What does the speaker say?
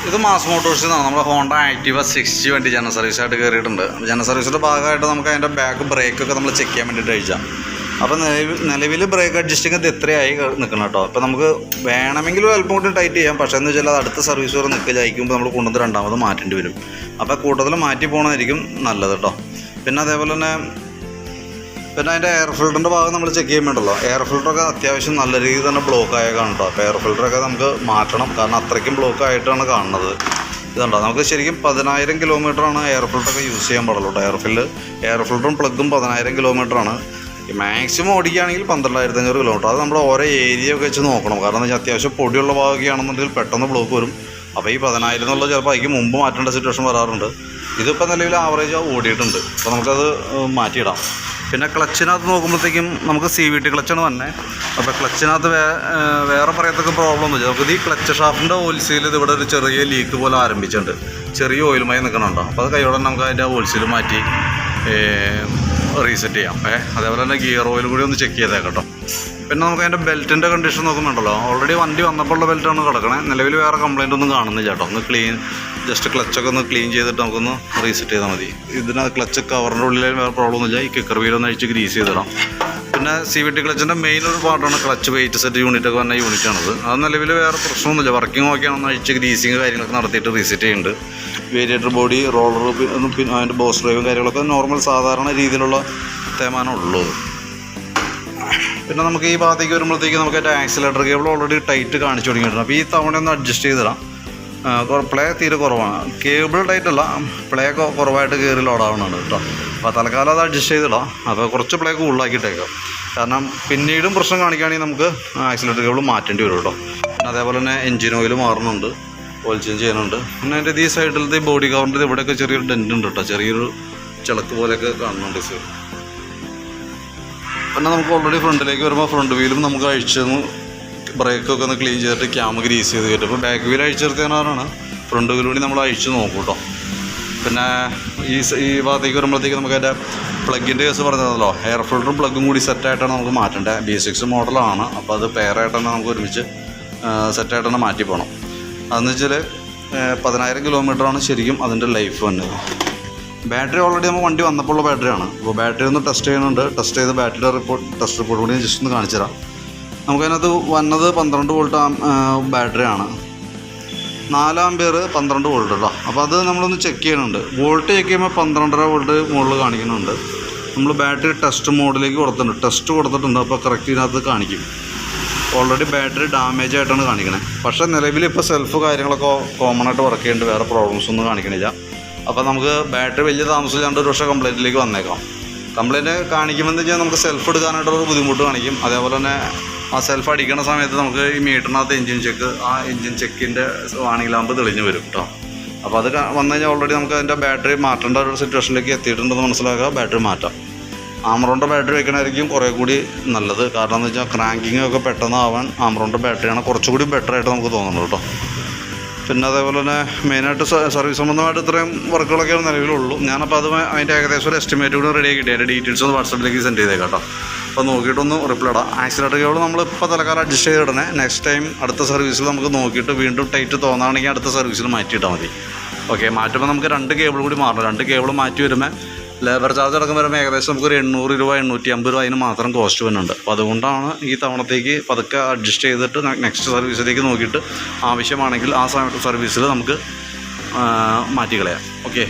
ഇത് മാസ് മോട്ടോഴ്സിൽ നിന്നാണ് നമ്മുടെ ഹോണ്ട ആക്റ്റീവ 60 വണ്ടി ജനറൽ സർവീസായിട്ട് കയറിയിട്ടുണ്ട്. ജനറൽ സർവീസിൻ്റെ ഭാഗമായിട്ട് നമുക്ക് അതിൻ്റെ ബാക്ക് ബ്രേക്കൊക്കെ നമ്മൾ ചെക്ക് ചെയ്യാൻ വേണ്ടിയിട്ട് അയച്ചാൽ. അപ്പോൾ നിലവിൽ ബ്രേക്ക് അഡ്ജസ്റ്റിംഗ് ഇത് എത്രയായി നിൽക്കണം കേട്ടോ. അപ്പോൾ നമുക്ക് വേണമെങ്കിൽ അല്പം കൂടി ടൈറ്റ് ചെയ്യാം. പക്ഷേ എന്ന് വെച്ചാൽ അത് അടുത്ത സർവീസ് വരെ നിൽക്കുക അയക്കുമ്പോൾ നമ്മൾ കൊണ്ടുവന്ന് രണ്ടാമത് മാറ്റേണ്ടി വരും. അപ്പോൾ കൂട്ടത്തിൽ മാറ്റി പോകണമായിരിക്കും നല്ലത് കേട്ടോ. പിന്നെ അതേപോലെ തന്നെ അതിൻ്റെ എയർ ഫിൽറ്ററിൻ്റെ ഭാഗം നമ്മൾ ചെക്ക് ചെയ്യുമ്പോണ്ടല്ലോ, എയർ ഫിൽറ്ററൊക്കെ അത്യാവശ്യം നല്ല രീതിയിൽ തന്നെ ബ്ലോക്ക് ആയ കാണും. അപ്പോൾ എയർ ഫിൽറ്ററൊക്കെ നമുക്ക് മാറ്റണം, കാരണം അത്രയ്ക്കും ബ്ലോക്ക് ആയിട്ടാണ് കാണുന്നത്. ഇതുണ്ടോ, നമുക്ക് ശരിക്കും 10,000 കിലോമീറ്ററാണ് എയർ ഫിൽറ്ററൊക്കെ യൂസ് ചെയ്യാൻ പാടുള്ളൂ കേട്ടോ. എയർ ഫിൽറ്ററും പ്ലഗും 10,000 കിലോമീറ്ററാണ്. മാക്സിമം ഓടിക്കുകയാണെങ്കിൽ 12,500 കിലോമീറ്റർ. അത് നമ്മുടെ ഓരോ ഏരിയ ഒക്കെ വെച്ച് നോക്കണം. കാരണം എന്താ വെച്ചാൽ അത്യാവശ്യം പൊടിയുള്ള ഭാഗമൊക്കെയാണെന്നുണ്ടെങ്കിൽ പെട്ടെന്ന് ബ്ലോക്ക് വരും. അപ്പോൾ ഈ 10,000 എന്നുള്ളത് ചിലപ്പോൾ അതിക്ക് മുമ്പ് മാറ്റേണ്ട സിറ്റുവേഷൻ വരാറുണ്ട്. ഇതിപ്പോൾ നിലവിൽ ആവറേജ് ഓടിയിട്ടുണ്ട്. അപ്പോൾ നമുക്കത് മാറ്റിയിടാം. പിന്നെ ക്ലച്ചിനകത്ത് നോക്കുമ്പോഴത്തേക്കും നമുക്ക് CVT ക്ലച്ചാണ് തന്നെ. അപ്പോൾ ക്ലച്ചിനകത്ത് വേറെ പറയത്തക്ക പ്രോബ്ലം എന്ന് വെച്ചാൽ നമുക്കിത് ഈ ക്ലച്ച് ഷാഫ്റ്റിൻ്റെ ഓയിൽ ഇത് ഇവിടെ ഒരു ചെറിയ ലീക്ക് പോലെ ആരംഭിച്ചിട്ടുണ്ട്. ചെറിയ ഓയിലുമായി നിൽക്കണുണ്ടോ. അപ്പോൾ അത് കൈയോടെ നമുക്ക് അതിൻ്റെ ഓയിൽ മാറ്റി റീസെറ്റ് ചെയ്യാം. അതേപോലെ തന്നെ ഗിയർ ഓയിൽ കൂടി ഒന്ന് ചെക്ക് ചെയ്തേക്കാം കേട്ടോ. പിന്നെ നമുക്ക് അതിൻ്റെ ബെൽറ്റിൻ്റെ കണ്ടീഷൻ നോക്കുന്നുണ്ടല്ലോ, ഓൾറെഡി വണ്ടി വന്നപ്പോഴുള്ള ബെൽറ്റാണ് കിടക്കണേ. നിലവിൽ വേറെ കംപ്ലയിൻ്റ് ഒന്നും കാണുന്നില്ല കേട്ടോ. ഒന്ന് ജസ്റ്റ് ക്ലച്ചൊക്കെ ഒന്ന് ക്ലീൻ ചെയ്തിട്ട് നമുക്കൊന്ന് റീസെറ്റ് ചെയ്താൽ മതി. ഇതിനകത്ത് ക്ലച്ച് കവറിൻ്റെ ഉള്ളിൽ വേറെ പ്രോബ്ലം ഒന്നുമില്ല. ഈ കിക്കർ വീലൊന്ന് അഴിച്ച് ഗ്രീസ് ചെയ്തിടാം. പിന്നെ CVT ക്ലച്ചിൻ്റെ മെയിൻ ഒരു പാർട്ടാണ് ക്ലച്ച് വെയിറ്റ് സെറ്റ് യൂണിറ്റൊക്കെ വന്ന യൂണിറ്റാണത്. അത് നിലവിൽ വേറെ പ്രശ്നമൊന്നുമില്ല. വർക്കിംഗ് ഓക്കെയാണെന്ന് അഴിച്ച് ഗ്രീസിങ് കാര്യങ്ങളൊക്കെ നടത്തിയിട്ട് റീസെറ്റ് ചെയ്യുന്നുണ്ട്. വേരിയേറ്റർ ബോഡി, റോളർ, പിന്നെ അതിൻ്റെ ബോസ് ഡ്രൈവും കാര്യങ്ങളൊക്കെ നോർമൽ സാധാരണ രീതിയിലുള്ള തേമാനം ഉള്ളത്. പിന്നെ നമുക്ക് ഈ ഭാഗത്തേക്ക് വരുമ്പോഴത്തേക്ക് നമുക്ക് അതിൻ്റെ ആക്സിലേറ്റർ കേബിൾ ഓൾറെഡി ടൈറ്റ് കാണിച്ചു തുടങ്ങിയിട്ടുണ്ട്. അപ്പോൾ ഈ തവണ ഒന്ന് അഡ്ജസ്റ്റ് ചെയ്തിടാം. പ്ലേ തീരെ കുറവാണ്. കേബിൾ ടൈറ്റല്ല, പ്ലേ കുറവായിട്ട് കയറി ലോഡാവുന്നുണ്ട് കേട്ടോ. അപ്പോൾ തൽക്കാലം അത് അഡ്ജസ്റ്റ് ചെയ്തിടാം. അപ്പോൾ കുറച്ച് പ്ലേ കൂടുതലാക്കിയിട്ടേക്കാം. കാരണം പിന്നീടും പ്രശ്നം കാണിക്കുകയാണെങ്കിൽ നമുക്ക് ആക്സിലേറ്റർ കേബിൾ മാറ്റേണ്ടി വരും കേട്ടോ. പിന്നെ അതേപോലെ തന്നെ എൻജിൻ ഓയിൽ മാറുന്നുണ്ട്, ഓയിൽ ചേഞ്ച് ചെയ്യുന്നുണ്ട്. പിന്നെ അതിൻ്റെ ഈ സൈഡിലത്തെ ബോഡി കവറിൻ്റെ ഇവിടെയൊക്കെ ചെറിയൊരു ഡെൻ്റ് ഉണ്ട് കേട്ടോ. ചെറിയൊരു ചിളക്ക് പോലെയൊക്കെ കാണുന്നുണ്ട് സൈഡ്. പിന്നെ നമുക്ക് ഓൾറെഡി ഫ്രണ്ടിലേക്ക് വരുമ്പോൾ ഫ്രണ്ട് വീലും നമുക്ക് അഴിച്ചൊന്ന് ബ്രേക്കൊക്കെ ഒന്ന് ക്ലീൻ ചെയ്തിട്ട് ക്യാമ് ഗ്രീസ് ചെയ്ത് കയറ്റും. അപ്പോൾ ബാക്ക് വീൽ അഴിച്ചെടുത്തതിനാണ് ഫ്രണ്ട് വീൽ കൂടി നമ്മൾ അഴിച്ച് നോക്കും കേട്ടോ. പിന്നെ ഈ ഭാഗത്തേക്ക് വരുമ്പോഴത്തേക്ക് നമുക്ക് അതിൻ്റെ പ്ലഗിൻ്റെ കേസ് പറഞ്ഞതല്ലോ, എയർ ഫിൽറ്ററും പ്ലഗും കൂടി സെറ്റായിട്ടാണ് നമുക്ക് മാറ്റേണ്ടത്. B6 മോഡലാണ്. അപ്പോൾ അത് പെയറായിട്ട് തന്നെ നമുക്ക് ഒരുമിച്ച് സെറ്റായിട്ട് തന്നെ മാറ്റി പോകണം. അതെന്ന് വെച്ചാൽ 10,000 കിലോമീറ്ററാണ് ശരിക്കും അതിൻ്റെ ലൈഫ് വന്നത്. ബാറ്ററി ഓൾറെഡി നമ്മൾ വണ്ടി വന്നപ്പോഴുള്ള ബാറ്ററിയാണ്. അപ്പോൾ ബാറ്ററി ഒന്ന് ടെസ്റ്റ് ചെയ്യുന്നുണ്ട്. ടെസ്റ്റ് ചെയ്ത് ബാറ്ററിയുടെ ടെസ്റ്റ് റിപ്പോർട്ട് കൂടി ജസ്റ്റ് ഒന്ന് കാണിച്ചു തരാം. നമുക്കതിനകത്ത് വന്നത് 12 വോൾട്ട് ബാറ്ററിയാണ്. 4 ആമ്പിയർ 12 വോൾട്ട് കേട്ടോ. അപ്പോൾ അത് നമ്മളൊന്ന് ചെക്ക് ചെയ്യുന്നുണ്ട്. വോൾട്ട് ചെക്ക് ചെയ്യുമ്പോൾ 12.5 വോൾട്ട് മുകളിൽ കാണിക്കുന്നുണ്ട്. നമ്മൾ ബാറ്ററി ടെസ്റ്റ് മോഡിലേക്ക് കൊടുത്തിട്ടുണ്ട്. ടെസ്റ്റ് കൊടുത്തിട്ടുണ്ട്. അപ്പോൾ കറക്റ്റ് ഇതിനകത്ത് കാണിക്കും. ഓൾറെഡി ബാറ്ററി ഡാമേജ് ആയിട്ടാണ് കാണിക്കണത്. പക്ഷേ നിലവിൽ ഇപ്പോൾ സെൽഫ് കാര്യങ്ങളൊക്കെ കോമൺ ആയിട്ട് വർക്ക് ചെയ്യുന്നുണ്ട്. വേറെ പ്രോബ്ലംസ് ഒന്നും കാണിക്കണില്ല. അപ്പോൾ നമുക്ക് ബാറ്ററി വലിയ താമസമില്ലാണ്ട് ഒരു പക്ഷേ കംപ്ലയിൻറ്റിലേക്ക് വന്നേക്കാം. കംപ്ലയിൻറ്റ് കാണിക്കുമ്പോൾ എന്ന് വെച്ചാൽ നമുക്ക് സെൽഫ് എടുക്കാനായിട്ടുള്ള ബുദ്ധിമുട്ട് കാണിക്കും. അതേപോലെ തന്നെ ആ സെൽഫ് അടിക്കുന്ന സമയത്ത് നമുക്ക് ഈ മീറ്ററിനകത്ത് എൻജിൻ ചെക്ക്, ആ എൻജിൻ ചെക്കിൻ്റെ വാണിംഗ് ലാമ്പ് തെളിഞ്ഞ് വരും കേട്ടോ. അപ്പോൾ അത് വന്നു കഴിഞ്ഞാൽ ഓൾറെഡി നമുക്ക് അതിൻ്റെ ബാറ്ററി മാറ്റേണ്ട ഒരു സിറ്റുവേഷനിലേക്ക് എത്തിയിട്ടുണ്ടെന്ന് മനസ്സിലാക്കുക. ബാറ്ററി മാറ്റാം. ആമറോണിൻ്റെ ബാറ്ററി വയ്ക്കണമായിരിക്കും കുറേ കൂടി നല്ലത്. കാരണം എന്ന് വെച്ചാൽ ക്രാങ്കിങ് ഒക്കെ പെട്ടെന്ന് ആവാൻ ആമറോണിൻ്റെ ബാറ്ററിയാണ് കുറച്ചുകൂടി ബെറ്റർ ആയിട്ട് നമുക്ക് തോന്നുന്നത് കേട്ടോ. പിന്നെ അതേപോലെ തന്നെ മെയിനായിട്ട് സർവീസ് സംബന്ധമായിട്ട് ഇത്രയും വർക്കുകളൊക്കെയാണ് നിലവിലുള്ളൂ. ഞാനപ്പോൾ അതിൻ്റെ ഏകദേശം ഒരു എസ്റ്റിമേറ്റ് കൂടി റെഡി ആക്കിയിട്ട് അതിൻ്റെ ഡീറ്റെയിൽസ് ഒന്ന് വാട്സാപ്പിലേക്ക് സെൻഡ് ചെയ്തേക്കാം കേട്ടോ. അപ്പോൾ നോക്കിയിട്ടൊന്ന് റിപ്ലൈ ഇടാം. ആക്സിലേറ്റർ കേബിൾ നമ്മളിപ്പോൾ തൽക്കാലം അഡ്ജസ്റ്റ് ചെയ്തിടണേ. നെക്സ്റ്റ് ടൈം അടുത്ത സർവീസിൽ നമുക്ക് നോക്കിയിട്ട് വീണ്ടും ടൈറ്റ് തോന്നുകയാണെങ്കിൽ അടുത്ത സർവീസിൽ മാറ്റിയിട്ടാൽ മതി. ഓക്കെ, മാറ്റുമ്പോൾ നമുക്ക് 2 കേബിൾ കൂടി മാറണം. 2 കേബിൾ മാറ്റി വരുമ്പോൾ ലേബർ ചാർജ് അടക്കം വരുമ്പോൾ ഏകദേശം നമുക്കൊരു 800 രൂപ 850 രൂപ അതിന് മാത്രം കോസ്റ്റ് വരുന്നുണ്ട്. അപ്പോൾ അതുകൊണ്ടാണ് ഈ തവണത്തേക്ക് പതുക്കെ അഡ്ജസ്റ്റ് ചെയ്തിട്ട് നെക്സ്റ്റ് സർവീസിലേക്ക് നോക്കിയിട്ട് ആവശ്യമാണെങ്കിൽ ആ സമയത്ത് സർവീസിൽ നമുക്ക് മാറ്റിക്കളയാം. ഓക്കെ.